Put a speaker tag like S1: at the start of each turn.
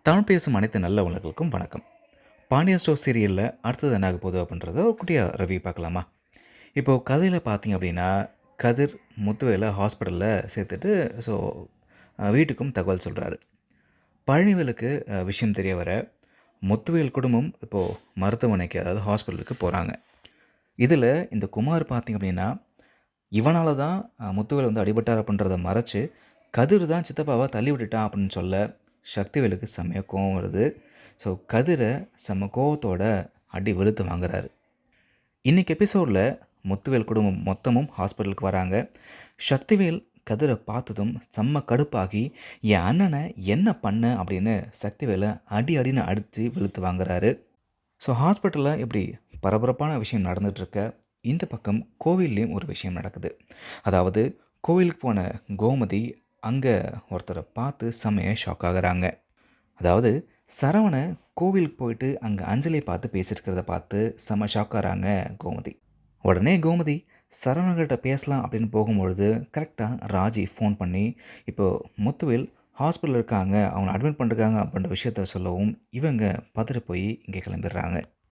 S1: தமிழ் பேசும் அனைத்து நல்ல உலகளுக்கும் வணக்கம். பாண்டியன் ஸ்டோர் சீரியல்ல அடுத்தது என்ன ஆகப் போகுது அப்படின்றத ஒரு குட்டியா ரிவ்யூ பார்க்கலாமா? இப்போ கதையில பார்த்தீங்க அப்படின்னா, கதிர் முத்துவேல ஹாஸ்பிட்டல்ல சேர்த்துட்டு ஸோ வீட்டுக்கும் தகவல் சொல்றாரு. பழனிவேலுக்கு விஷயம் தெரிய வர, முத்துவேல் குடும்பம் இப்போ மருத்துவமனைக்கு அதாவது ஹாஸ்பிட்டலுக்கு போறாங்க. இதில இந்த குமார் பார்த்தீங்க அப்படின்னா, இவனால தான் முத்துவேல் வந்து அடிபட்டார் அப்படின்றத மறைச்சு, கதிர் தான் சித்தப்பாவ தள்ளி விட்டுட்டான் அப்படின்னு சொல்ல, சக்திவேலுக்கு செம்மையா கோவம் வருது. ஸோ கதிர செம்ம கோவத்தோட அடி வெளுத்து வாங்குறாரு. இன்னைக்கு எபிசோட்ல முத்துவேல் குடும்பம் மொத்தமும் ஹாஸ்பிட்டலுக்கு வராங்க. சக்திவேல் கதிர பார்த்ததும் செம்ம கடுப்பாகி, "என் அண்ணன என்ன பண்ண?" அப்படின்னு சக்திவேல அடி அடின்னு அடிச்சு வெளுத்து வாங்குறாரு. ஸோ ஹாஸ்பிட்டல்ல இப்படி பரபரப்பான விஷயம் நடந்துட்டுருக்க, இந்த பக்கம் கோவில்லயும் ஒரு விஷயம் நடக்குது. அதாவது கோவிலுக்கு போன கோமதி அங்க ஒருத்தர பார்த்து செம்மையா ஷாக் ஆகுறாங்க. அதாவது சரவண கோவிலுக்கு போயிட்டு அங்க அஞ்சலிய பார்த்து பேசியிருக்கிறத பார்த்து செம்ம ஷாக் ஆகுறாங்க கோமதி. உடனே கோமதி சரவணன்கிட்ட பேசலாம் அப்படின்னு போகும்பொழுது கரெக்ட்டா ராஜி ஃபோன் பண்ணி, இப்போ முத்துவேல் ஹாஸ்பிட்டல்ல இருக்காங்க. அவங்கள அட்மிட் பண்ணிருக்காங்க அப்படின்ற விஷயத்த சொல்லவும், இவங்க பதறி போய் இங்க கிளம்பிடுறாங்க.